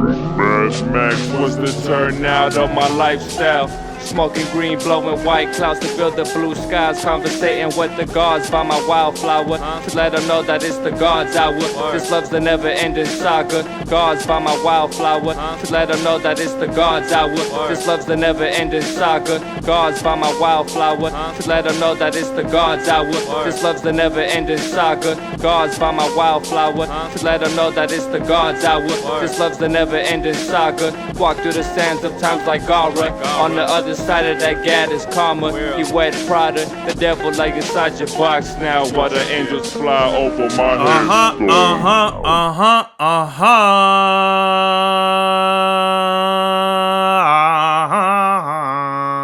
Mad Max was the turnout of my lifestyle. Smoking green, blowing white clouds to build the blue skies. Conversating with the gods by my wildflower to let them know that it's the God's hour. This love's the never-ending saga. Gods by my wildflower to let them know that it's the God's hour. This love's the never-ending saga. Gods by my wildflower to let them know that it's the God's hour. This love's the never-ending saga. Gods by my wildflower to let them know that it's the God's hour. This love's the never-ending saga. Walk through the sands of times like Gara. On the other side of that gad is karma. You wet Prada, the devil lay inside your box now while the angels fly over my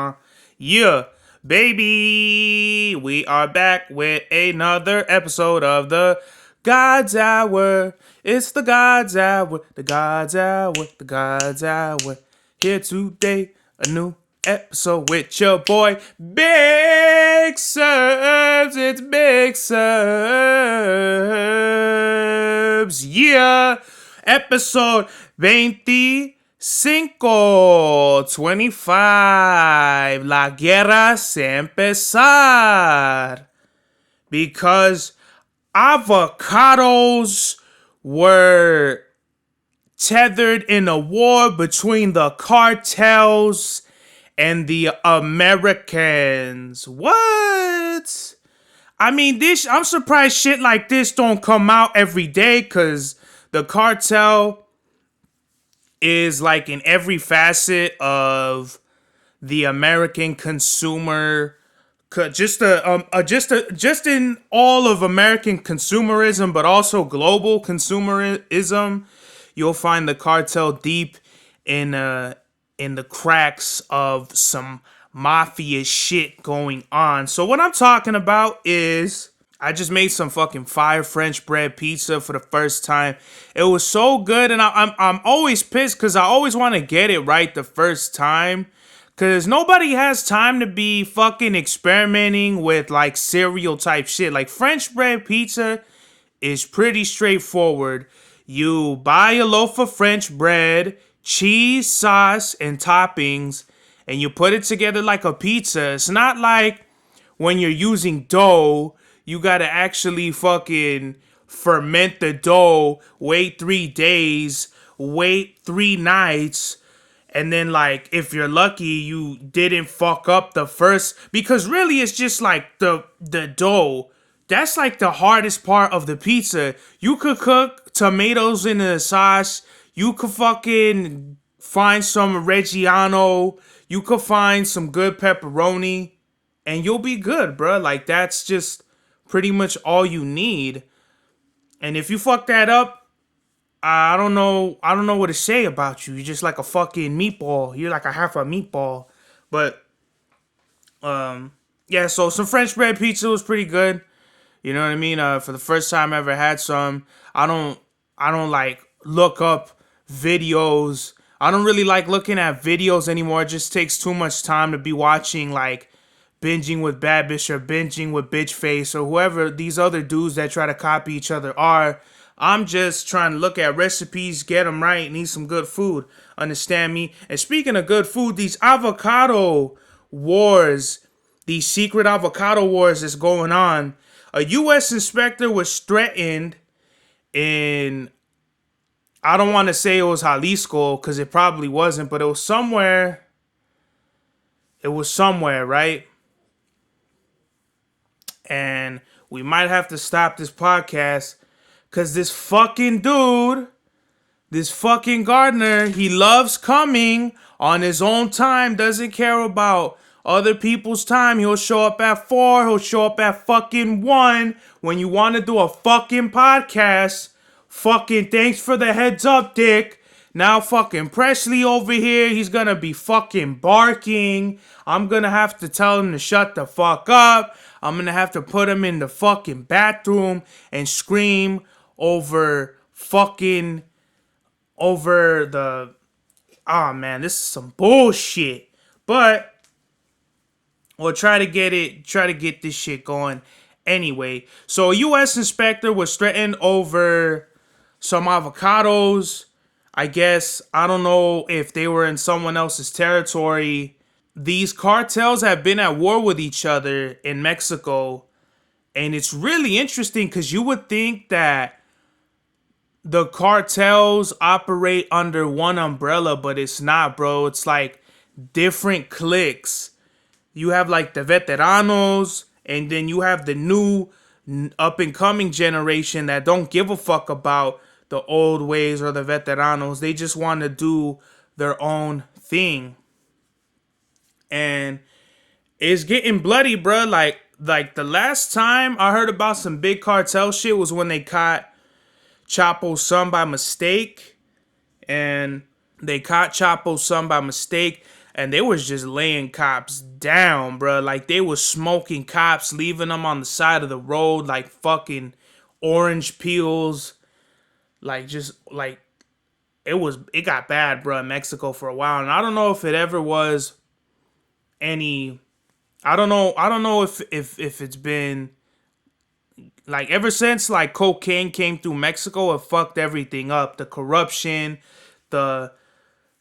head. Yeah, baby, we are back with another episode of the God's Hour. It's the God's Hour, the God's Hour, the God's Hour. Here today, a new episode with your boy Big Serbs. It's Big Serbs. Yeah, episode 25. La guerra se empezar. Because avocados were tethered in a war between the cartels and the Americans. What? I mean, I'm surprised shit like this don't come out every day, because the cartel is like in every facet of the American consumer, just in all of American consumerism, but also global consumerism. You'll find the cartel deep in the cracks of some mafia shit going on. So what I'm talking about is, I just made some fucking fire French bread pizza for the first time. It was so good, and I'm always pissed because I always want to get it right the first time, because nobody has time to be fucking experimenting with like cereal type shit. Like, French bread pizza is pretty straightforward. You buy a loaf of French bread, cheese, sauce, and toppings, and you put it together like a pizza. It's not like when you're using dough, you gotta actually fucking ferment the dough, wait 3 days, wait 3 nights, and then, like, if you're lucky, you didn't fuck up the first, because really it's just like the dough. That's like the hardest part of the pizza. You could cook tomatoes in the sauce. You could fucking find some Reggiano. You could find some good pepperoni, and you'll be good, bruh. Like, that's just pretty much all you need. And if you fuck that up, I don't know what to say about you. You're just like a fucking meatball. You're like a half a meatball. But yeah, so some French bread pizza was pretty good. You know what I mean? For the first time I ever had some. I don't like look up videos. I don't really like looking at videos anymore. It just takes too much time to be watching, like, binging with Bad Bitch or binging with Bitch Face or whoever these other dudes that try to copy each other are. I'm just trying to look at recipes, get them right, and eat some good food. Understand me? And speaking of good food, these avocado wars, these secret avocado wars that's going on. A U.S. inspector was threatened in, I don't want to say it was Jalisco, because it probably wasn't, but it was somewhere. It was somewhere, right? And we might have to stop this podcast, because this fucking dude, this fucking gardener, he loves coming on his own time, doesn't care about other people's time. He'll show up at 4, he'll show up at fucking 1 when you want to do a fucking podcast. Fucking thanks for the heads up, dick. Now fucking Presley over here, he's gonna be fucking barking. I'm gonna have to tell him to shut the fuck up. I'm gonna have to put him in the fucking bathroom and scream over the, oh man, this is some bullshit. But we'll try to get this shit going anyway. So a U.S. inspector was threatened over some avocados. I guess, I don't know if they were in someone else's territory. These cartels have been at war with each other in Mexico. And it's really interesting because you would think that the cartels operate under one umbrella, but it's not, bro. It's like different cliques. You have like the veteranos, and then you have the new up and coming generation that don't give a fuck about the old ways or the veteranos. They just want to do their own thing. And it's getting bloody, bro. Like the last time I heard about some big cartel shit was when they caught Chapo's son by mistake. And they caught Chapo's son by mistake, and they was just laying cops down, bro. Like they was smoking cops, leaving them on the side of the road like fucking orange peels. Like just like it got bad, bro, in Mexico for a while. And I don't know if it ever was any I don't know if it's been like ever since like cocaine came through Mexico, it fucked everything up. The corruption, the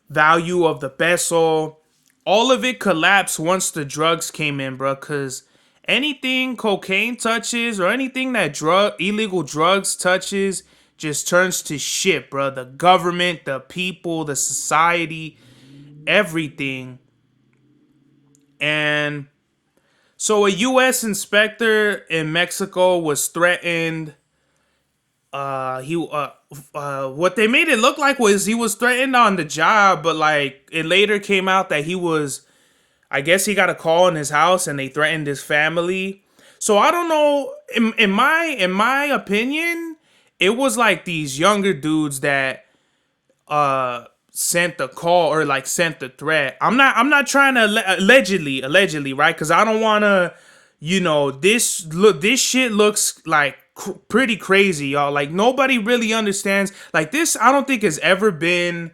value of the peso, all of it collapsed once the drugs came in, bro. Cause anything cocaine touches or anything that illegal drugs touches just turns to shit, bro. The government, the people, the society, everything. And so a U.S. inspector in Mexico was threatened. What they made it look like was he was threatened on the job, but like it later came out that he was. I guess he got a call in his house and they threatened his family. So I don't know. In my opinion, it was like these younger dudes that sent the call or like sent the threat. I'm not trying to allegedly, right? Because I don't want to, this shit looks like pretty crazy, y'all. Like nobody really understands. Like this, I don't think has ever been.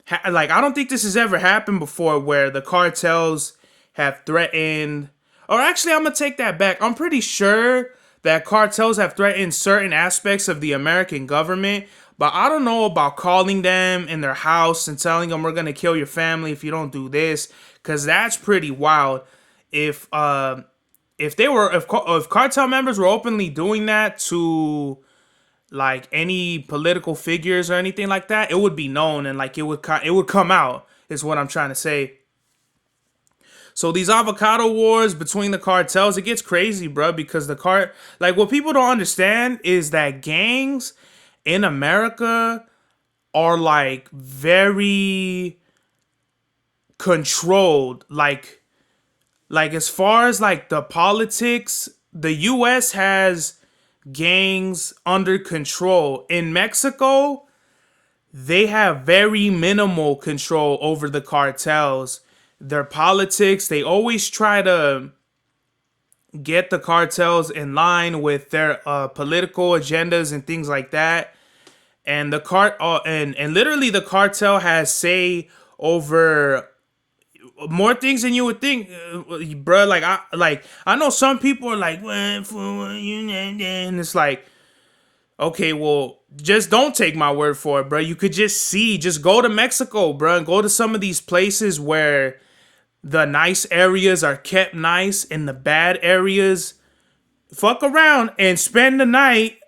I don't think this has ever happened before where the cartels have threatened. Or actually, I'm gonna take that back. I'm pretty sure that cartels have threatened certain aspects of the American government. But I don't know about calling them in their house and telling them we're gonna kill your family if you don't do this, because that's pretty wild. If cartel members were openly doing that to like any political figures or anything like that, it would be known and like it would come out. Is what I'm trying to say. So these avocado wars between the cartels, it gets crazy, bro, because like what people don't understand is that gangs in America are like very controlled. Like as far as like the politics, the US has gangs under control. In Mexico, they have very minimal control over the cartels. Their politics, they always try to get the cartels in line with their political agendas and things like that. And and literally the cartel has say over more things than you would think, bro. I know some people are like, and it's like, okay, well, just don't take my word for it, bro. You could just go to Mexico, bro, and go to some of these places where the nice areas are kept nice and the bad areas fuck around and spend the night,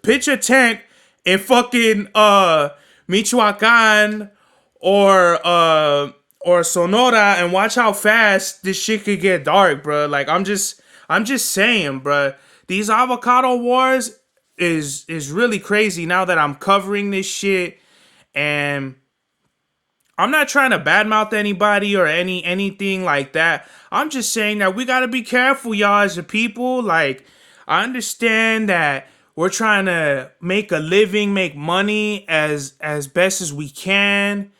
pitch a tent in fucking Michoacan or Sonora and watch how fast this shit could get dark, bro. Like I'm just saying, bro. These avocado wars is really crazy now that I'm covering this shit, and I'm not trying to badmouth anybody or anything like that. I'm just saying that we gotta be careful, y'all, as a people. Like, I understand that we're trying to make a living, make money as best as we can,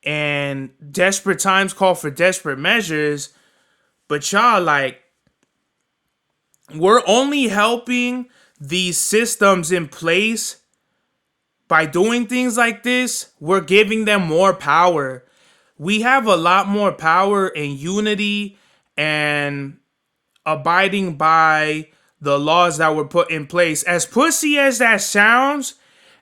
and desperate times call for desperate measures. But y'all, like, we're only helping these systems in place by doing things like this. We're giving them more power. We have a lot more power in unity and abiding by the laws that were put in place. As pussy as that sounds,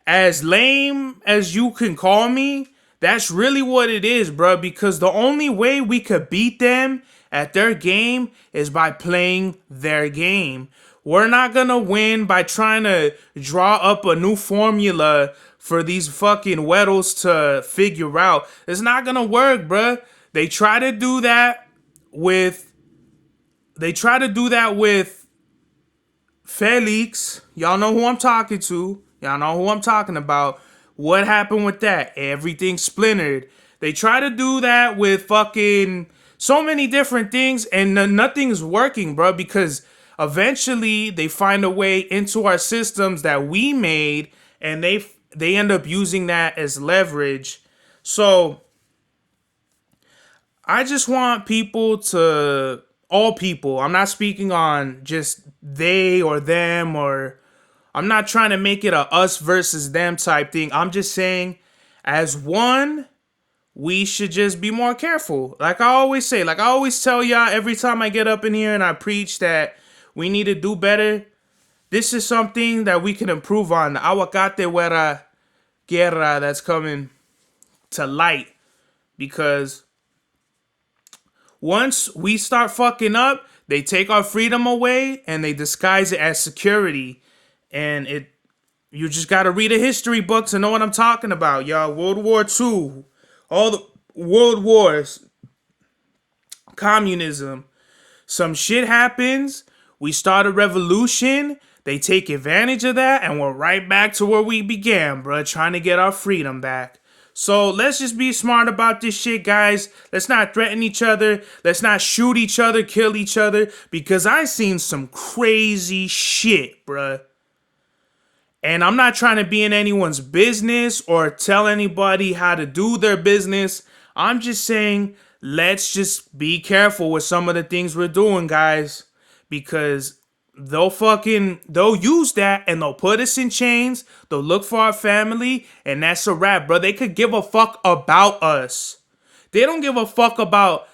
As lame as you can call me, that's really what it is, bro. Because the only way we could beat them at their game is by playing their game. We're not gonna win by trying to draw up a new formula for these fucking weddles to figure out. It's not gonna work, bro. They try to do that with. They try to do that with Felix. Y'all know who I'm talking to. Y'all know who I'm talking about. What happened with that? Everything splintered. They try to do that with fucking so many different things, and nothing's working, bro, because eventually they find a way into our systems that we made, and they end up using that as leverage. So I just want people to, all people, I'm not speaking on just they or them, or I'm not trying to make it a us versus them type thing. I'm just saying, as one, we should just be more careful. Like I always say, like I always tell y'all every time I get up in here and I preach that we need to do better. This is something that we can improve on. The Aguacate guerra that's coming to light. Because once we start fucking up, they take our freedom away and they disguise it as security. And you just gotta read a history book to know what I'm talking about, y'all. World War II, all the world wars, communism. Some shit happens. We start a revolution. They take advantage of that, and we're right back to where we began, bro, trying to get our freedom back. So let's just be smart about this shit, guys. Let's not threaten each other. Let's not shoot each other, kill each other, because I seen some crazy shit, bruh. And I'm not trying to be in anyone's business or tell anybody how to do their business. I'm just saying, let's just be careful with some of the things we're doing, guys. Because they'll use that and they'll put us in chains. They'll look for our family, and that's a wrap, bro. They could give a fuck about us. They don't give a fuck about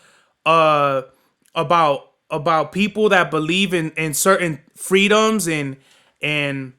people that believe in certain freedoms and in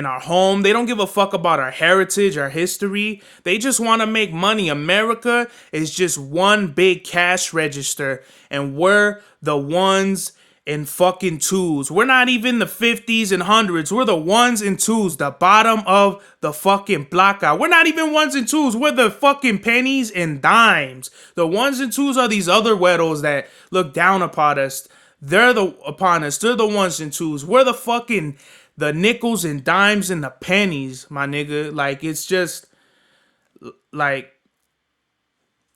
our home. They don't give a fuck about our heritage, our history. They just want to make money. America is just one big cash register, and we're the ones in fucking twos. We're not even the 50s and hundreds. We're the ones and twos, the bottom of the fucking block. We're not even ones and twos. We're the fucking pennies and dimes. The ones and twos are these other weddles that look down upon us. They're the ones and twos. We're the nickels and dimes and the pennies, my nigga. Like, it's just like,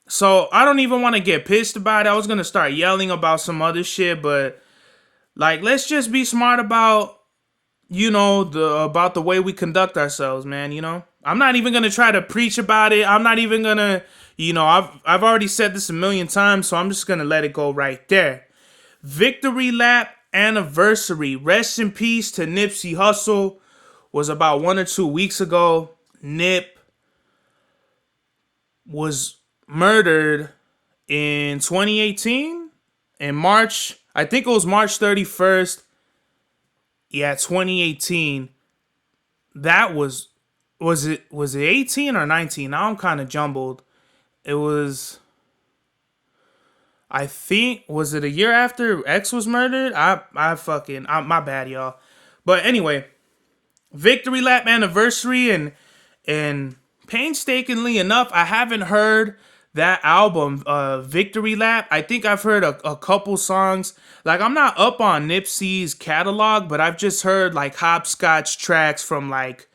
so I don't even want to get pissed about it. I was gonna start yelling about some other shit, but like, let's just be smart about, about the way we conduct ourselves, man. I'm not even gonna try to preach about it. I'm not even gonna, I've already said this a million times, so I'm just gonna let it go right there. Victory lap anniversary. Rest in peace to Nipsey Hussle. Was about 1 or 2 weeks ago. Nip was murdered in 2018 in March. I think it was March 31st. Yeah, 2018. That was it 18 or 19? Now I'm kind of jumbled. It was, I think, was it a year after X was murdered? My bad, y'all. But anyway, victory lap anniversary, and painstakingly enough, I haven't heard that album, Victory Lap. I think I've heard a couple songs. Like, I'm not up on Nipsey's catalog, but I've just heard like hopscotch tracks from like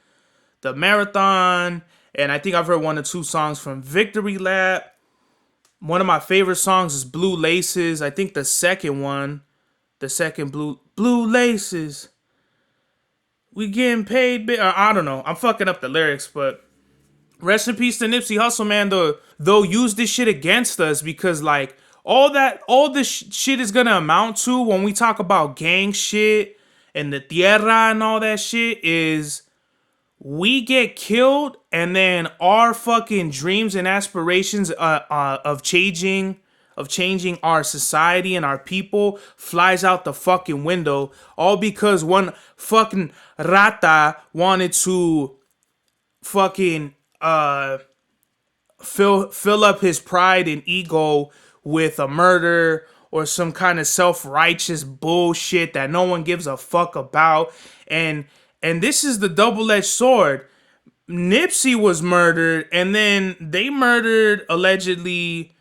the Marathon, and I think I've heard 1 or 2 songs from Victory Lap. One of my favorite songs is Blue Laces. I think the second Blue Laces. We getting paid, I don't know. I'm fucking up the lyrics, but rest in peace to Nipsey Hussle, man. They'll use this shit against us, because like all this shit is gonna amount to when we talk about gang shit and the tierra and all that shit is we get killed, and then our fucking dreams and aspirations of changing of changing our society and our people flies out the fucking window, all because one fucking rata wanted to fucking fill up his pride and ego with a murder or some kind of self-righteous bullshit that no one gives a fuck about. And this is the double-edged sword. Nipsey was murdered, and then they murdered allegedly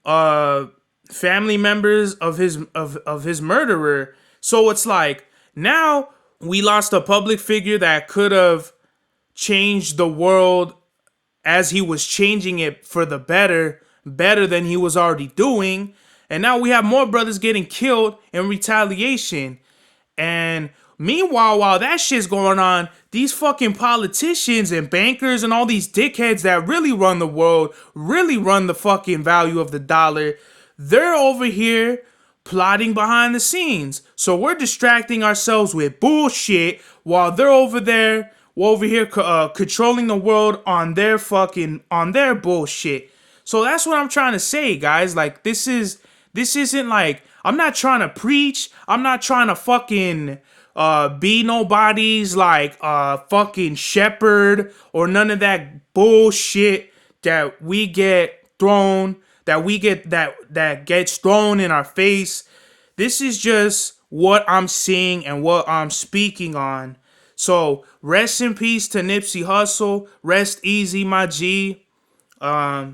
family members of his murderer. So it's like now we lost a public figure that could have changed the world as he was changing it for the better than he was already doing. And now we have more brothers getting killed in retaliation. And meanwhile, while that shit's going on, these fucking politicians and bankers and all these dickheads that really run the world, really run the fucking value of the dollar, they're over here plotting behind the scenes. So we're distracting ourselves with bullshit while they're over there, controlling the world on their bullshit. So that's what I'm trying to say, guys. Like, this isn't like, I'm not trying to preach. I'm not trying to fucking be nobody's like fucking shepherd or none of that bullshit that we get thrown, that gets thrown in our face. This is just what I'm seeing and what I'm speaking on. So rest in peace to Nipsey Hussle. Rest easy, my G. I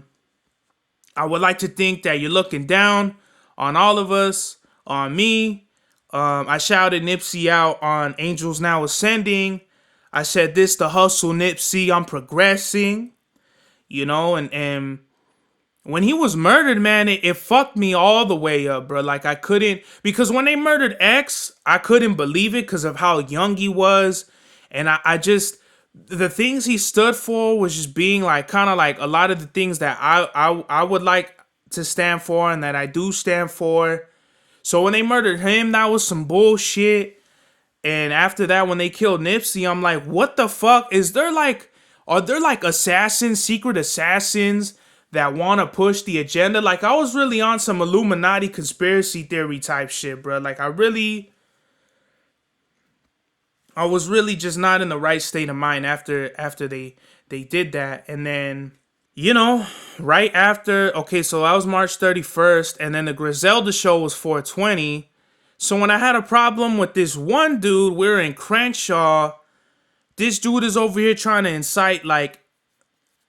would like to think that you're looking down on all of us, on me. I shouted Nipsey out on Angels Now Ascending. I said this to Hustle Nipsey, I'm progressing. You know, and when he was murdered, man, it fucked me all the way up, bro. Like, I couldn't, because when they murdered X, I couldn't believe it because of how young he was. And I just, the things he stood for was just being like, kind of like a lot of the things that I would like to stand for and that I do stand for. So when they murdered him, that was some bullshit. And after that, when they killed Nipsey, I'm like, what the fuck? Are there like assassins, secret assassins that want to push the agenda? Like, I was really on some Illuminati conspiracy theory type shit, bro. Like, I was really just not in the right state of mind after they did that. And then, you know, right after, okay, so that was March 31st, and then the Griselda show was 420. So when I had a problem with this one dude, we're in Crenshaw, this dude is over here trying to incite like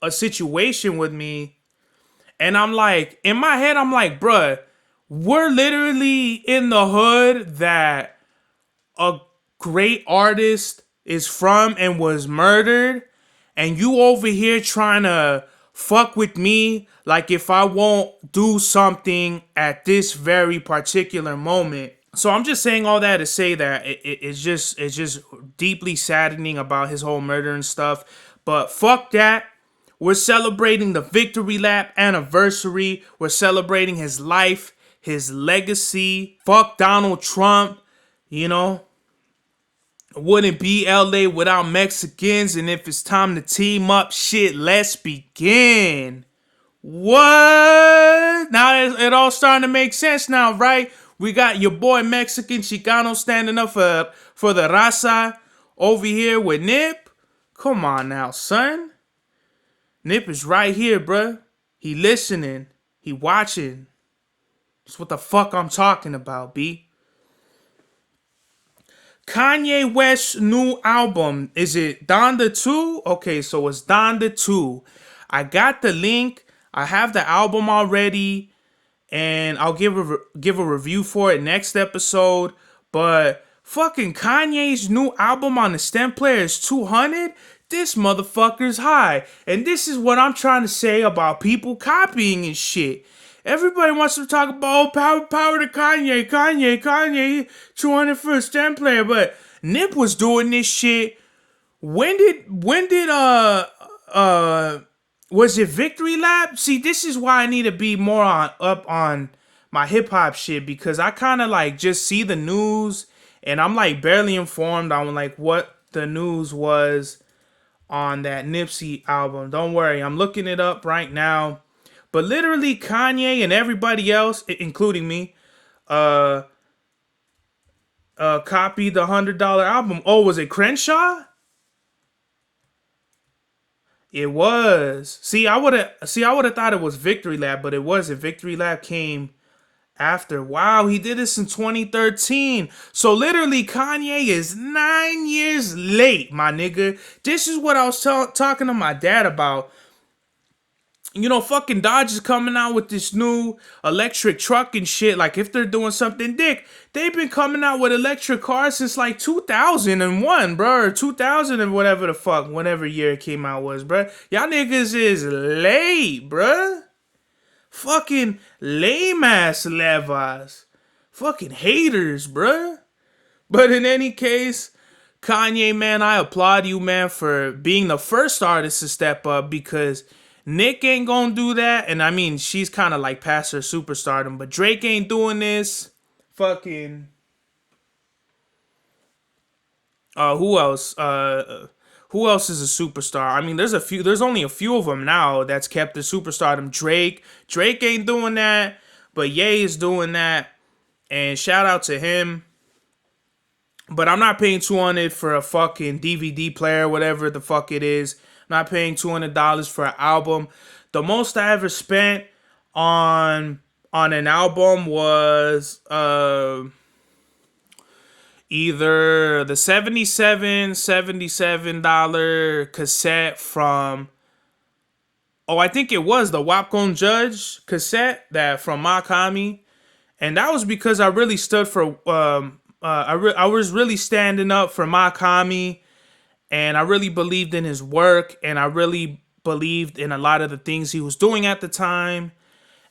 a situation with me. And I'm like, in my head, I'm like, bruh, we're literally in the hood that a great artist is from and was murdered. And you over here trying to fuck with me like if I won't do something at this very particular moment. So I'm just saying all that to say that it's just deeply saddening about his whole murder and stuff. But fuck that. We're celebrating the victory lap anniversary. We're celebrating his life, his legacy. Fuck Donald Trump. You know, wouldn't be LA without Mexicans. And if it's time to team up, shit, let's begin. What? Now it all starting to make sense now, right? We got your boy Mexican Chicano standing up for the raza over here with Nip. Come on now, son. Nip is right here, bruh. He listening. He watching. That's what the fuck I'm talking about, B. Kanye West's new album. Is it Donda 2? Okay, so it's Donda 2. I got the link. I have the album already. And I'll give a review for it next episode. But fucking Kanye's new album on the stem player is 200. This motherfucker's high. And this is what I'm trying to say about people copying and shit. Everybody wants to talk about power to Kanye, 200 for a stem player. But Nip was doing this shit. When did was it Victory Lap? See, this is why I need to be more up on my hip hop shit, because I kind of like just see the news and I'm like barely informed on like what the news was on that Nipsey album. Don't worry, I'm looking it up right now. But literally, Kanye and everybody else, including me, uh, copied the $100 album. Oh, was it Crenshaw? It was. I would have thought it was Victory Lab, but it wasn't. Victory Lab came after. Wow, he did this in 2013. So literally, Kanye is 9 years late, my nigga. This is what I was talking to my dad about. You know, fucking Dodge is coming out with this new electric truck and shit. Like, if they're doing something dick, they've been coming out with electric cars since like 2001, bro, or 2000 and whatever the fuck, whenever year it came out was, bro. Y'all niggas is late, bro. Fucking lame ass levas. Fucking haters, bro. But in any case, Kanye, man, I applaud you, man, for being the first artist to step up, because Nick ain't gonna do that. And I mean, she's kind of like past her superstardom, but Drake ain't doing this. Fucking who else? Who else is a superstar? I mean, there's only a few of them now that's kept the superstardom. Drake ain't doing that, but Ye is doing that, and shout out to him. But I'm not paying $200 for a fucking DVD player, whatever the fuck it is. I'm not paying $200 for an album. The most I ever spent on an album was either the $77 cassette from, I think it was the Wapcon Judge cassette that from Makami. And that was because I really stood for, I was really standing up for Makami, and I really believed in his work, and I really believed in a lot of the things he was doing at the time.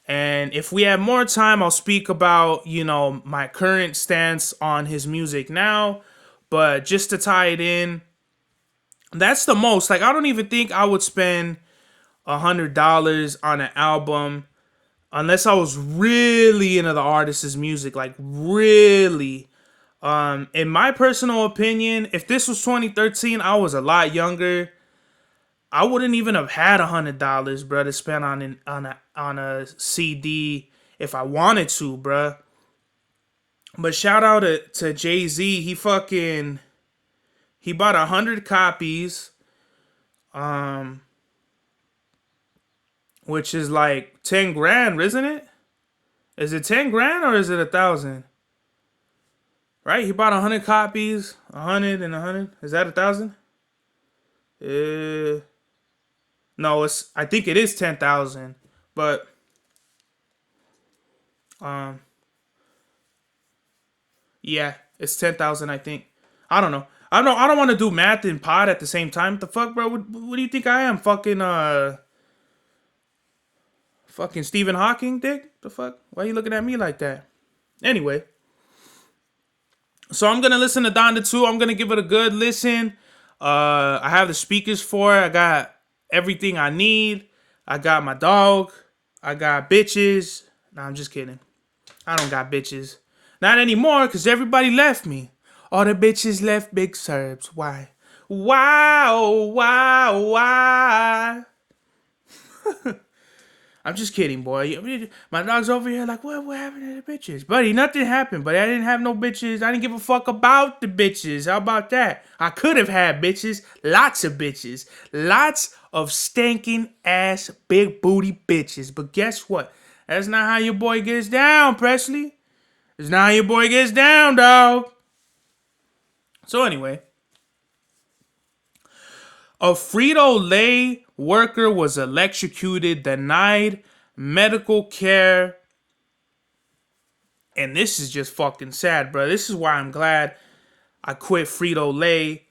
And if we have more time, I'll speak about, you know, my current stance on his music now. But just to tie it in, that's the most. Like, I don't even think I would spend $100 on an album unless I was really into the artist's music, like really. In my personal opinion, if this was 2013, I was a lot younger. I wouldn't even have had $100, bro, to spend on a CD if I wanted to, bro. But shout out to Jay-Z. He bought 100 copies, which is like 10 grand, isn't it? Is it 10 grand or is it 1,000? Right? He bought 100 copies, 100 and 100. Is that 1,000? No, I think it is 10,000, but yeah, it's 10,000. I think. I don't know. I don't want to do math and pod at the same time. What the fuck, bro? What do you think I am? Fucking Stephen Hawking, dick? The fuck? Why are you looking at me like that? Anyway, so I'm gonna listen to Donda 2. I'm gonna give it a good listen. I have the speakers for it. I got everything I need. I got my dog. I got bitches. Nah, I'm just kidding. I don't got bitches. Not anymore, because everybody left me. All the bitches left Big Serbs. Why? Why? I'm just kidding, boy. My dog's over here like, what happened to the bitches? Buddy, nothing happened, but I didn't have no bitches. I didn't give a fuck about the bitches. How about that? I could have had bitches. Lots of bitches. Lots of stinking ass big booty bitches. But guess what? That's not how your boy gets down, Presley. That's not how your boy gets down, dog. So anyway, a Frito-Lay worker was electrocuted, denied medical care. And this is just fucking sad, bro. This is why I'm glad I quit Frito-Lay.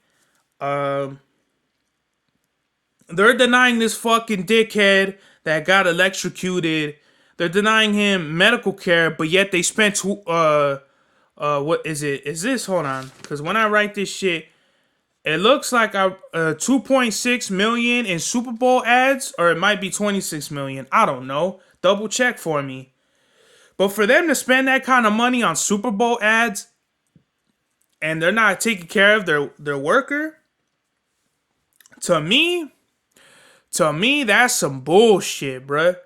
They're denying this fucking dickhead that got electrocuted. They're denying him medical care, but yet they spent what is it? Is this? Hold on, because when I write this shit, it looks like 2.6 million in Super Bowl ads, or it might be 26 million. I don't know. Double check for me. But for them to spend that kind of money on Super Bowl ads, and they're not taking care of their worker, to me, that's some bullshit, bruh.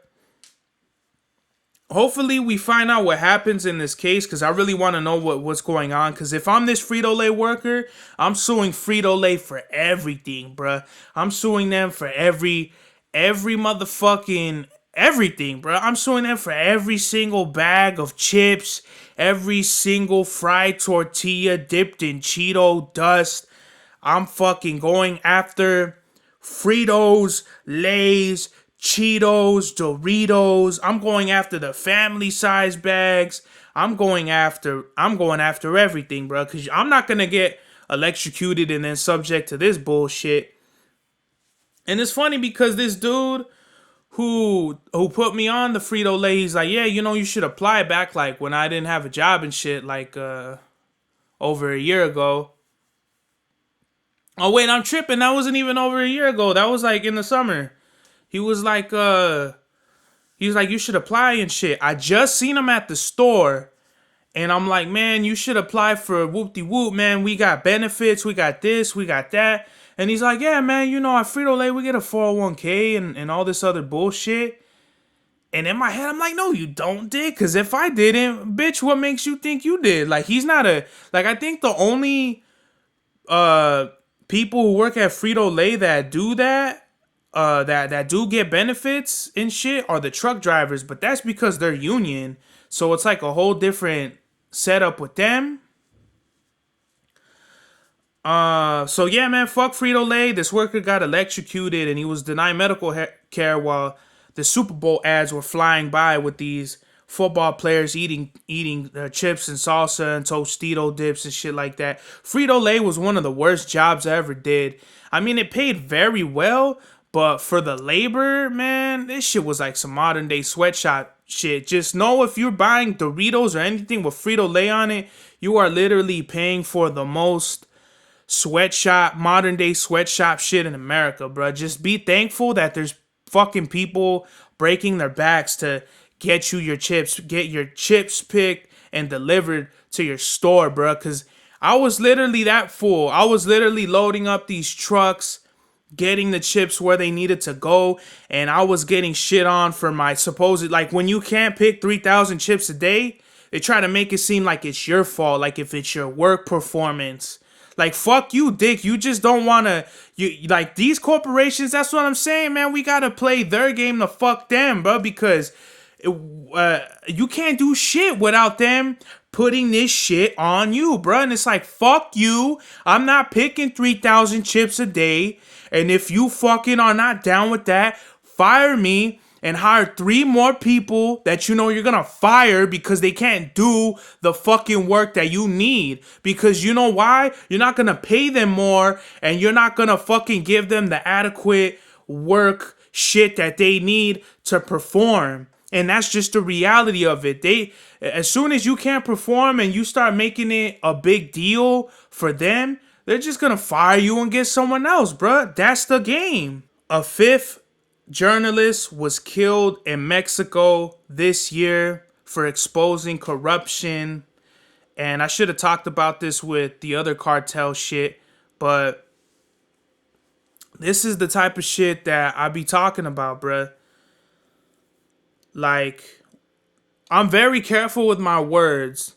hopefully we find out what happens in this case, because I really want to know what's going on. Because if I'm this Frito-Lay worker, I'm suing Frito-Lay for everything, bruh. I'm suing them for every motherfucking everything, bruh. I'm suing them for every single bag of chips, every single fried tortilla dipped in Cheeto dust. I'm fucking going after Fritos, Lays, Cheetos, Doritos. I'm going after the family size bags. I'm going after everything, bro. Cause I'm not gonna get electrocuted and then subject to this bullshit. And it's funny because this dude who put me on the Frito-Lay, he's like, yeah, you should apply back like when I didn't have a job and shit, like over a year ago. Oh wait, I'm tripping. That wasn't even over a year ago. That was like in the summer. He was like, you should apply and shit. I just seen him at the store, and I'm like, man, you should apply for whoop-de-whoop, man. We got benefits, we got this, we got that. And he's like, yeah, man, at Frito-Lay, we get a 401k and all this other bullshit. And in my head, I'm like, no, you don't, dick. Because if I didn't, bitch, what makes you think you did? Like, he's not I think the only people who work at Frito-Lay that do that, that do get benefits and shit are the truck drivers, but that's because they're union. So it's like a whole different setup with them. So yeah, man, fuck Frito-Lay. This worker got electrocuted and he was denied medical care while the Super Bowl ads were flying by with these football players eating chips and salsa and Tostito dips and shit like that. Frito-Lay was one of the worst jobs I ever did. I mean, it paid very well, but for the labor, man, this shit was like some modern day sweatshop shit. Just know if you're buying Doritos or anything with Frito-Lay on it, you are literally paying for the most modern day sweatshop shit in America, bro. Just be thankful that there's fucking people breaking their backs to get your chips picked and delivered to your store, bro. Cause I was literally that fool. I was literally loading up these trucks, getting the chips where they needed to go, and I was getting shit on for my supposed, like, when you can't pick 3,000 chips a day, they try to make it seem like it's your fault, like if it's your work performance. Like, fuck you, dick. You just don't want to, like, these corporations, that's what I'm saying, man. We got to play their game to fuck them, bro, because you can't do shit without them putting this shit on you, bro. And it's like, fuck you. I'm not picking 3,000 chips a day. And if you fucking are not down with that, fire me and hire 3 more people that you're gonna fire because they can't do the fucking work that you need. Because you know why? You're not gonna pay them more and you're not gonna fucking give them the adequate work shit that they need to perform. And that's just the reality of it. As soon as you can't perform and you start making it a big deal for them, they're just gonna fire you and get someone else, bruh. That's the game. A 5th journalist was killed in Mexico this year for exposing corruption. And I should have talked about this with the other cartel shit, but this is the type of shit that I be talking about, bruh. Like, I'm very careful with my words,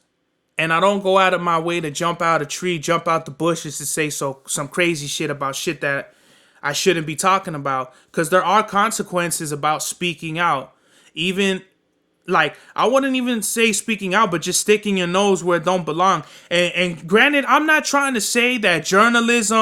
and I don't go out of my way to jump out a tree, jump out the bushes to say some crazy shit about shit that I shouldn't be talking about, because there are consequences about speaking out. Even, like, I wouldn't even say speaking out, but just sticking your nose where it don't belong. And granted, I'm not trying to say that journalists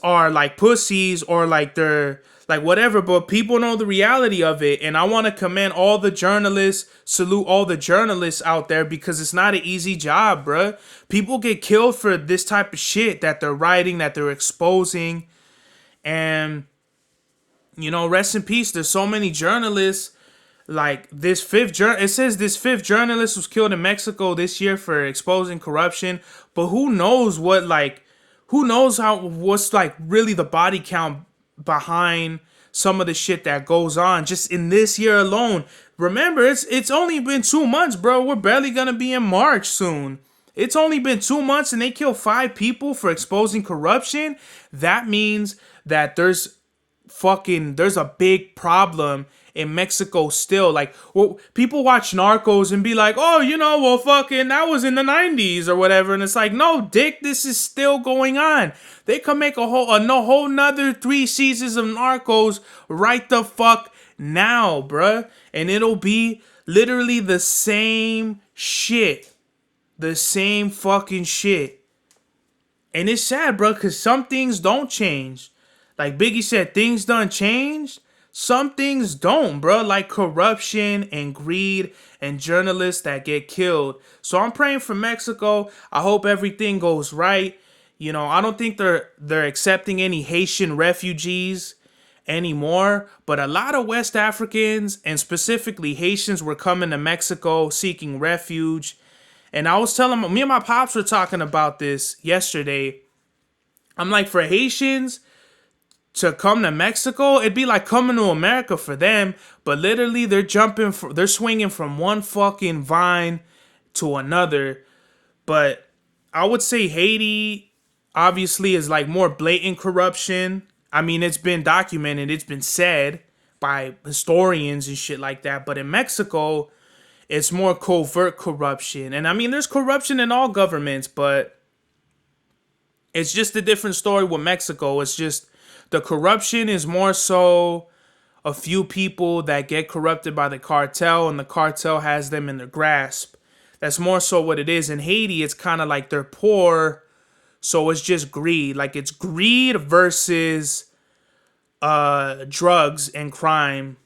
are like pussies or like they're like whatever, but people know the reality of it. And I want to commend all the journalists, salute all the journalists out there, because it's not an easy job, bruh. People get killed for this type of shit that they're writing, that they're exposing. And, rest in peace. There's so many journalists. Like it says this 5th journalist was killed in Mexico this year for exposing corruption. But who knows what's like really the body count behind some of the shit that goes on just in this year alone. Remember, it's only been 2 months, bro. We're barely gonna be in March soon. It's only been 2 months and they killed 5 people for exposing corruption. That means that there's there's a big problem in Mexico still. Like, well, people watch Narcos and be like, oh, well, fucking, that was in the 90s or whatever. And it's like, no, dick, this is still going on. They could make a whole nother 3 seasons of Narcos right the fuck now, bruh. And it'll be literally the same shit. The same fucking shit. And it's sad, bro, because some things don't change. Like Biggie said, things done changed. Some things don't, bro. Like corruption and greed and journalists that get killed. So I'm praying for Mexico. I hope everything goes right. I don't think they're accepting any Haitian refugees anymore. But a lot of West Africans and specifically Haitians were coming to Mexico seeking refuge. And I was telling me and my pops were talking about this yesterday. I'm like, for Haitians to come to Mexico, it'd be like coming to America for them. But literally, they're swinging from one fucking vine to another. But I would say Haiti obviously is like more blatant corruption. I mean, it's been documented, it's been said by historians and shit like that. But in Mexico, it's more covert corruption. And I mean, there's corruption in all governments, but it's just a different story with Mexico. It's just the corruption is more so a few people that get corrupted by the cartel, and the cartel has them in their grasp. That's more so what it is. In Haiti, it's kind of like they're poor, so it's just greed. Like, it's greed versus drugs and crime.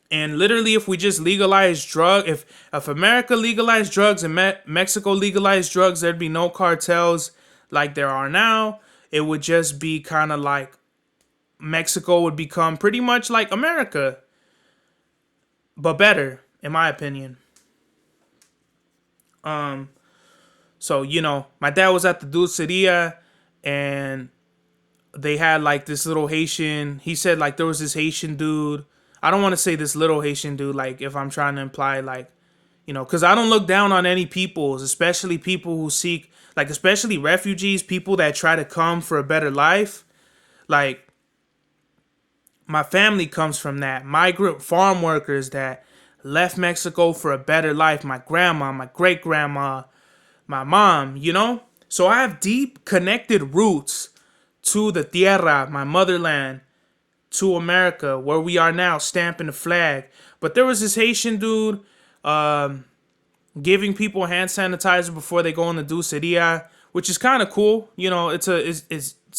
And literally, if we just legalize if America legalized drugs and Mexico legalized drugs, there'd be no cartels like there are now. It would just be kind of like Mexico would become pretty much like America, but better, in my opinion. So, my dad was at the dulceria, and they had like this little Haitian. He said like there was this Haitian dude. I don't want to say this little Haitian dude, like, if I'm trying to imply, like, because I don't look down on any peoples, especially people who seek, like, especially refugees, people that try to come for a better life. Like, my family comes from that. Migrant farm workers that left Mexico for a better life. My grandma, my great-grandma, my mom, So I have deep connected roots to the tierra, my motherland, to America, where we are now, stamping the flag. But there was this Haitian dude giving people hand sanitizer before they go in the dulceria, which is kind of cool. It's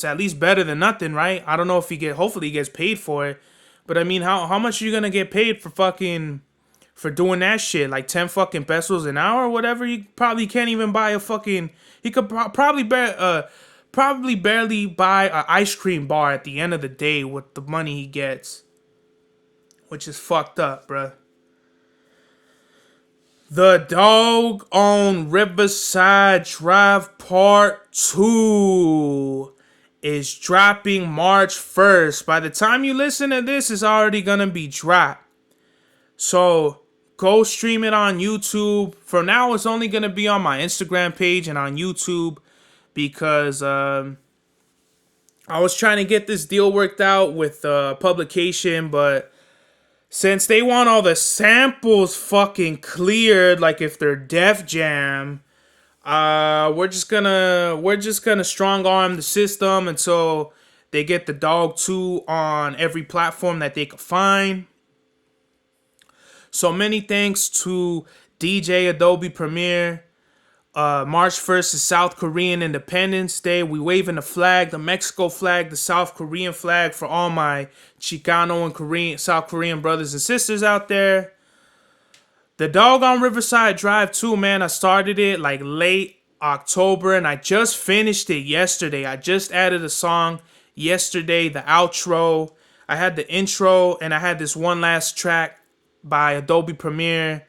at least better than nothing, right? I don't know if hopefully he gets paid for it. But I mean, how much are you gonna get paid for doing that shit? Like 10 fucking pesos an hour or whatever? You probably can't even buy he could probably barely buy an ice cream bar at the end of the day with the money he gets. Which is fucked up, bruh. The Dogg on Riverside Drive Part 2 is dropping March 1st. By the time you listen to this, it's already gonna be dropped. So go stream it on YouTube. For now, it's only gonna be on my Instagram page and on YouTube, because I was trying to get this deal worked out with publication, but since they want all the samples fucking cleared, like if they're Def Jam, we're just gonna strong arm the system until they get the Dogg 2 on every platform that they can find. So many thanks to DJ Adobe Premiere. March 1st is South Korean Independence Day. We waving the flag, the Mexico flag, the South Korean flag, for all my Chicano and South Korean brothers and sisters out there. The Dogg on Riverside Drive 2, man, I started it like late October, and I just finished it yesterday. I just added a song yesterday, the outro. I had the intro, and I had this one last track by Adobe Premiere.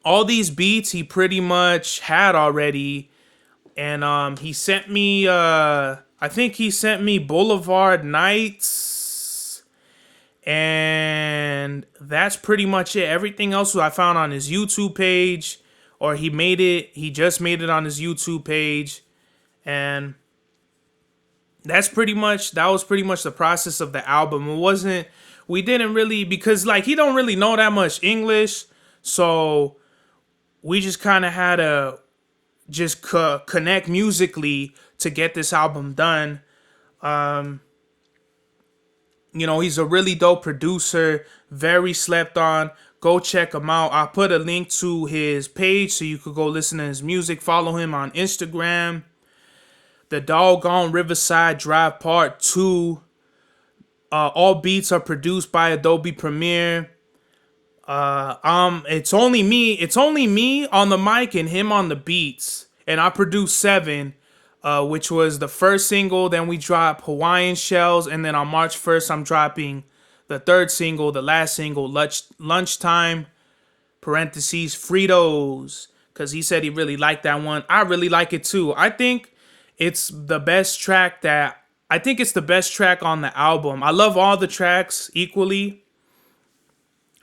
All these beats he pretty much had already, and he sent me I think he sent me Boulevard Nights, and that's pretty much it. Everything else I found on his YouTube page, or he just made it on his YouTube page. And that was pretty much the process of the album. It wasn't we didn't really because like he don't really know that much English, so we just kind of had to just connect musically to get this album done. You know, he's a really dope producer, very slept on. Go check him out. I'll put a link to his page so you could go listen to his music. Follow him on Instagram. The Dogg on Riverside Drive Part 2. All beats are produced by Adobe Premiere. It's only me on the mic and him on the beats. And I produced 7, which was the first single. Then we dropped Hawaiian Shells, and then on March 1st, I'm dropping the 3rd single, the last single, Lunchtime, parentheses, Fritos, because he said he really liked that one. I really like it too. I think it's the best track on the album. I love all the tracks equally,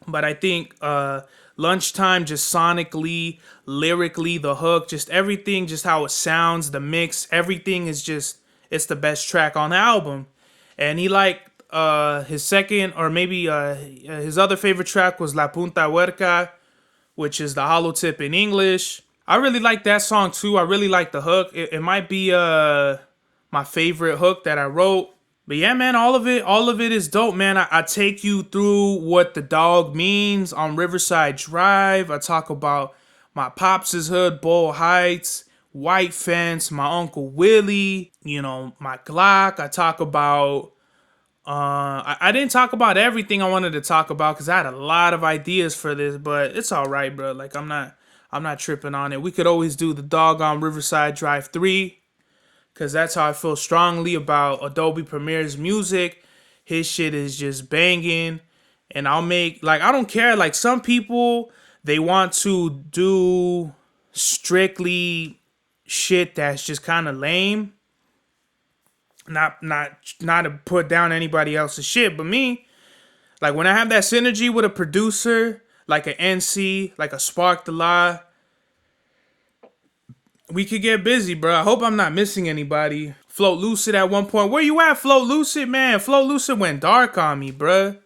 but I think Lunchtime, just sonically, lyrically, the hook, just everything, just how it sounds, the mix, everything is just, it's the best track on the album. And he liked his second, or maybe his other favorite track was La Punta Huerca, which is the hollow tip in English. I really like that song too. I really like the hook. It might be my favorite hook that I wrote. But yeah, man, all of it is dope, man. I take you through what the Dogg means on Riverside Drive. I talk about my pops' hood, Boyle Heights, White Fence, my Uncle Willie, you know, my Glock. I talk about I didn't talk about everything I wanted to talk about because I had a lot of ideas for this, but it's all right, bro. Like I'm not tripping on it. We could always do the Dogg on Riverside Drive 3. Because that's how I feel strongly about Adobe Premiere's music. His shit is just banging. And I'll make, like, I don't care. Like, some people, they want to do strictly shit that's just kind of lame. Not to put down anybody else's shit. But me, like, when I have that synergy with a producer, like an NC, like a Spark the Law, we could get busy, bro. I hope I'm not missing anybody. Float Lucid at one point. Where you at, Float Lucid, man? Float Lucid went dark on me, bro.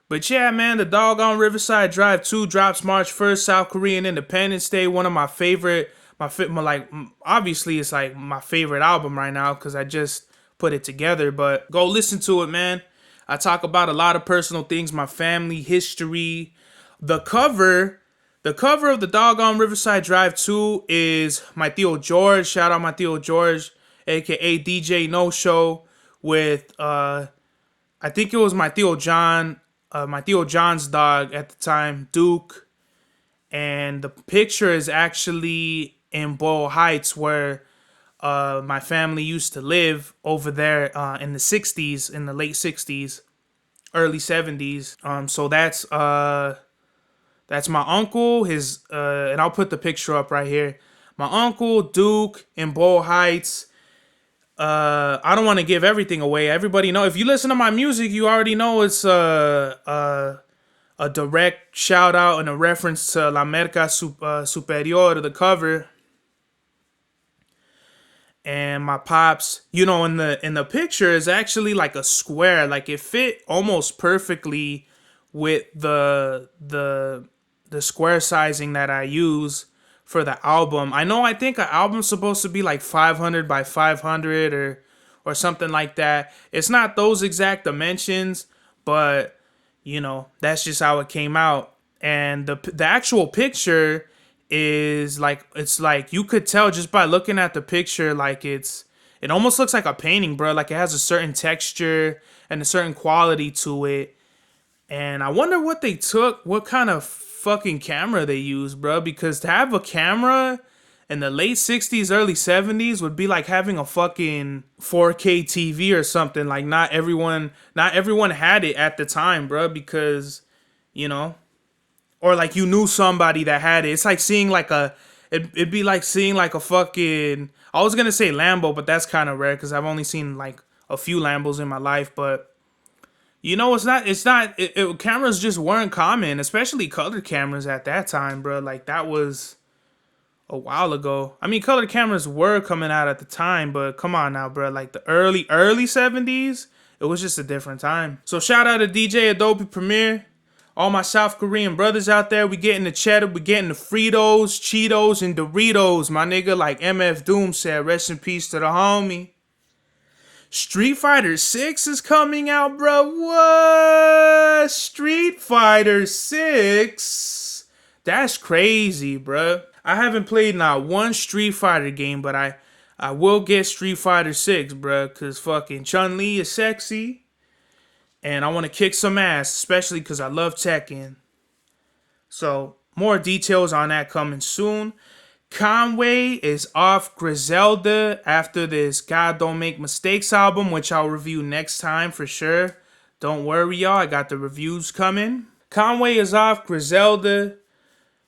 But yeah, man, the Dogg on Riverside Drive 2 drops March 1st, South Korean Independence Day. One of my favorite, obviously it's like my favorite album right now because I just put it together. But go listen to it, man. I talk about a lot of personal things, my family, history. The cover of the Dogg on Riverside Drive 2 is my Tío George. Shout out my Tío George, aka DJ No Show, with I think it was my Tío John, my Tío John's dog at the time, Duke. And the picture is actually in Boyle Heights, where my family used to live over there in the 60s, in the late 60s, early 70s. So that's my uncle, and I'll put the picture up right here. My uncle, Duke, in Boyle Heights. I don't want to give everything away. Everybody know. If you listen to my music, you already know it's a direct shout out and a reference to La Merca Superior, the cover. And my pops, you know, in the picture is actually like a square. Like it fit almost perfectly with the square sizing that I use for the album. I think an album's supposed to be like 500 by 500 or something like that. It's not those exact dimensions, but you know, that's just how it came out. And the actual picture is like, it's like you could tell just by looking at the picture, like it almost looks like a painting, bro. Like it has a certain texture and a certain quality to it. And I wonder what kind of fucking camera they use, bro. Because to have a camera in the late 60s, early 70s would be like having a fucking 4K TV or something. Like not everyone had it at the time, bro. Because, you know, or like you knew somebody that had it. It's like seeing like it'd be like seeing like a fucking, I was gonna say Lambo, but that's kind of rare because I've only seen like a few Lambos in my life. But you know, cameras just weren't common, especially color cameras at that time, bro. Like that was a while ago. I mean, color cameras were coming out at the time, but come on now, bro. Like the early 70s, it was just a different time. So shout out to DJ Adobe Premiere. All my South Korean brothers out there, we getting the cheddar, we getting the Fritos, Cheetos, and Doritos. My nigga, like MF Doom said, rest in peace to the homie. Street Fighter 6 is coming out, bro. What? Street Fighter 6? That's crazy, bro. I haven't played not one Street Fighter game, but I will get Street Fighter 6, bro, because fucking Chun-Li is sexy. And I want to kick some ass, especially because I love Tekken. So, more details on that coming soon. Conway is off Griselda after this God Don't Make Mistakes album, which I'll review next time for sure. Don't worry, y'all. I got the reviews coming. Conway is off Griselda.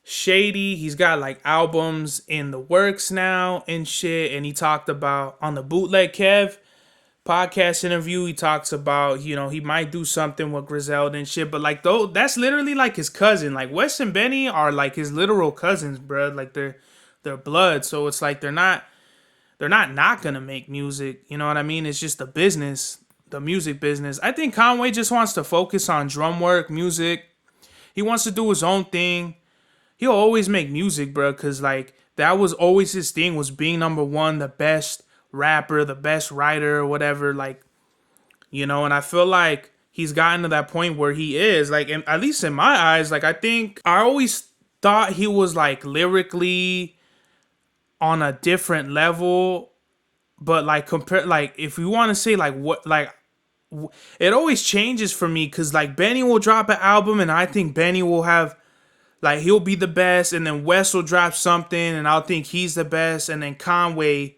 Shady. He's got like albums in the works now and shit. And he talked about on the Bootleg Kev podcast interview, he talks about, you know, he might do something with Griselda and shit, but like though that's literally like his cousin. Like Wes and Benny are like his literal cousins, bro. Like they're blood, so it's like they're not gonna make music. You know what I mean? It's just the business, the music business. I think Conway just wants to focus on drum work, music. He wants to do his own thing. He'll always make music, bro, because like that was always his thing, was being number one, the best rapper, the best writer, or whatever, like, you know. And I feel like he's gotten to that point where he is like, at least in my eyes, like I always thought he was like lyrically on a different level, but like compare, like if you want to say like what, like it always changes for me, because like Benny will drop an album and I think Benny will have, like, he'll be the best, and then Wes will drop something and I'll think he's the best, and then Conway,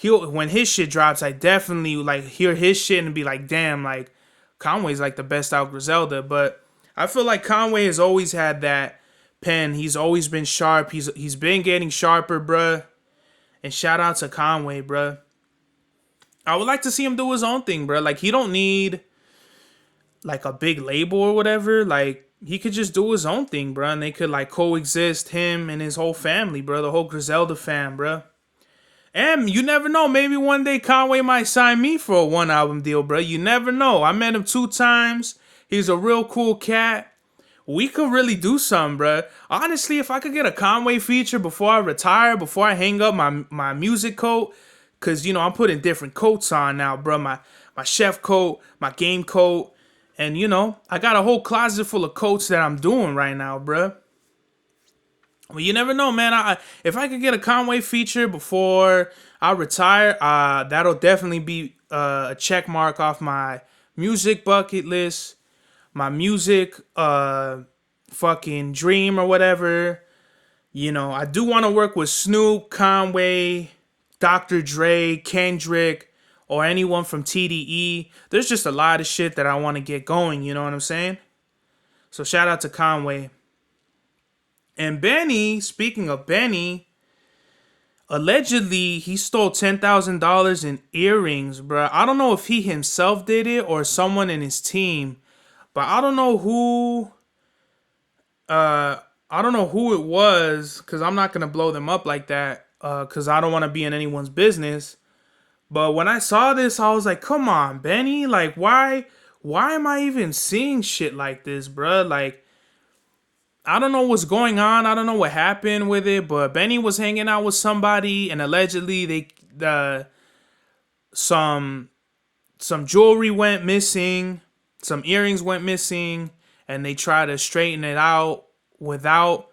when his shit drops, I definitely like hear his shit and be like, damn, like Conway's like the best out Griselda. But I feel like Conway has always had that pen. He's always been sharp. He's been getting sharper, bruh. And shout out to Conway, bruh. I would like to see him do his own thing, bruh. Like, he don't need like a big label or whatever. Like, he could just do his own thing, bruh. And they could like coexist, him and his whole family, bruh. The whole Griselda fam, bruh. And you never know, maybe one day Conway might sign me for a 1 album deal, bro. You never know. I met him 2 times. He's a real cool cat. We could really do something, bro. Honestly, if I could get a Conway feature before I retire, before I hang up my music coat, because, you know, I'm putting different coats on now, bro. My chef coat, my game coat, and, you know, I got a whole closet full of coats that I'm doing right now, bro. Well, you never know, man. If I could get a Conway feature before I retire, that'll definitely be a check mark off my music bucket list, my music fucking dream or whatever. You know, I do want to work with Snoop, Conway, Dr. Dre, Kendrick, or anyone from TDE. There's just a lot of shit that I want to get going, you know what I'm saying? So shout out to Conway. And Benny, speaking of Benny, allegedly he stole $10,000 in earrings, bro. I don't know if he himself did it or someone in his team, but I don't know who. I don't know who it was, because I'm not gonna blow them up like that, because I don't want to be in anyone's business. But when I saw this, I was like, "Come on, Benny! Like, why am I even seeing shit like this, bro? Like." I don't know what's going on. I don't know what happened with it, but Benny was hanging out with somebody, and allegedly some jewelry went missing, some earrings went missing, and they tried to straighten it out without,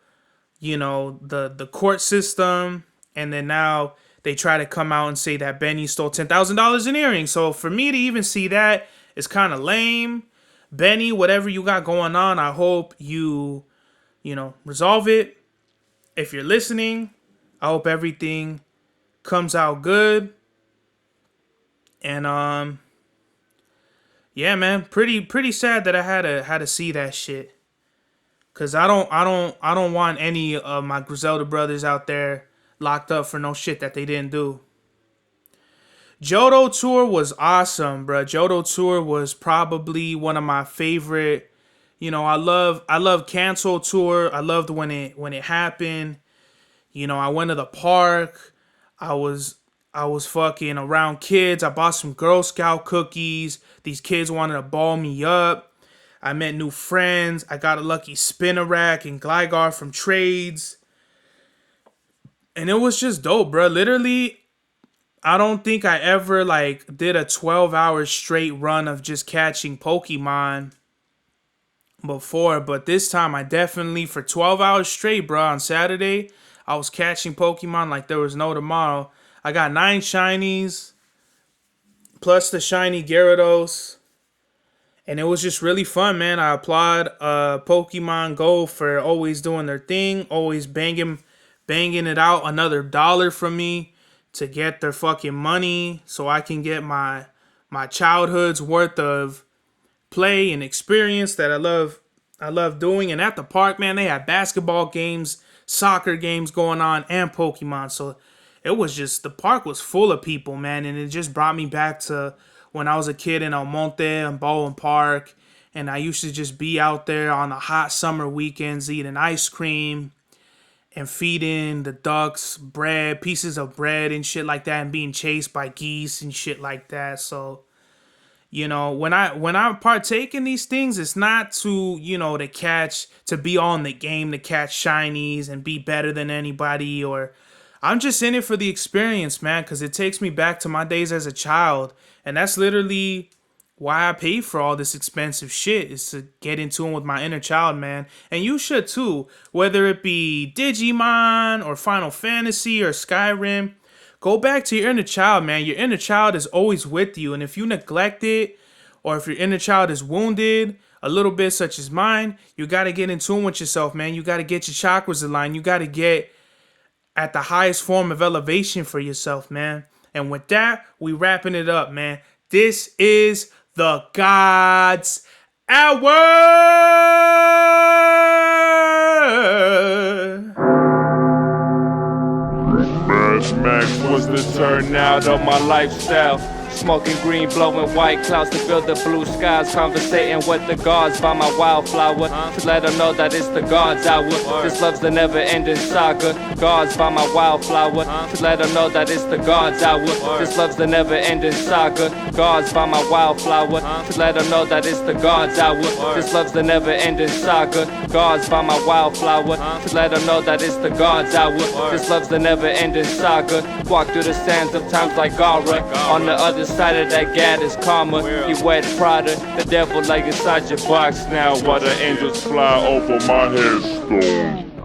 you know, the court system, and then now they try to come out and say that Benny stole $10,000 in earrings. So for me to even see that is kind of lame. Benny, whatever you got going on, I hope you know, resolve it. If you're listening, I hope everything comes out good. And yeah, man, pretty sad that I had to see that shit. Cause I don't want any of my Griselda brothers out there locked up for no shit that they didn't do. Johto tour was awesome, bro. Johto tour was probably one of my favorite. You know, I love Cancel Tour. I loved when it happened. I went to the park. I was I was fucking around kids. I bought some Girl Scout cookies. These kids wanted to ball me up. I met new friends. I got a lucky spinner rack and Gligar from trades. And it was just dope, bro. Literally, I don't think I ever did a 12-hour straight run of just catching Pokemon before, but this time I definitely for 12 hours straight, bro. On Saturday, I was catching Pokemon like there was no tomorrow. I got 9 shinies plus the shiny Gyarados. And it was just really fun, man. I applaud Pokemon Go for always doing their thing, always banging it out. Another $1 from me to get their fucking money so I can get my childhood's worth of play and experience that I love doing. And at the park, man, they had basketball games, soccer games going on, and Pokemon. So it was just, the park was full of people, man. And it just brought me back to when I was a kid in El Monte and Baldwin Park. And I used to just be out there on the hot summer weekends eating ice cream and feeding the ducks pieces of bread and shit like that, and being chased by geese and shit like that. So, when I partake in these things, it's not to, to be on the game, to catch shinies and be better than anybody, or I'm just in it for the experience, man, because it takes me back to my days as a child. And that's literally why I pay for all this expensive shit, is to get in tune with my inner child, man. And you should too, whether it be Digimon or Final Fantasy or Skyrim. Go back to your inner child, man. Your inner child is always with you. And if you neglect it, or if your inner child is wounded a little bit, such as mine, you got to get in tune with yourself, man. You got to get your chakras aligned. You got to get at the highest form of elevation for yourself, man. And with that, we wrapping it up, man. This is the God's Hour. Mad Max was the turnout of my lifestyle. Smoking green, blowing white clouds to build the blue skies. Conversating with the gods by my wildflower to let them know that it's the God's hour. This love's the never-ending saga. Gods by my wildflower to let them know that it's the God's hour. This love's the never-ending saga. Gods by my wildflower to let them know that it's the God's hour. This love's the never-ending saga. Gods by my wildflower to let them know that it's the God's hour. This love's the never-ending saga. Walk through the sands of times like Gara. On the other side of that gad is karma. You wet Prada, the devil like inside your box now, while the angels fly over my headstone.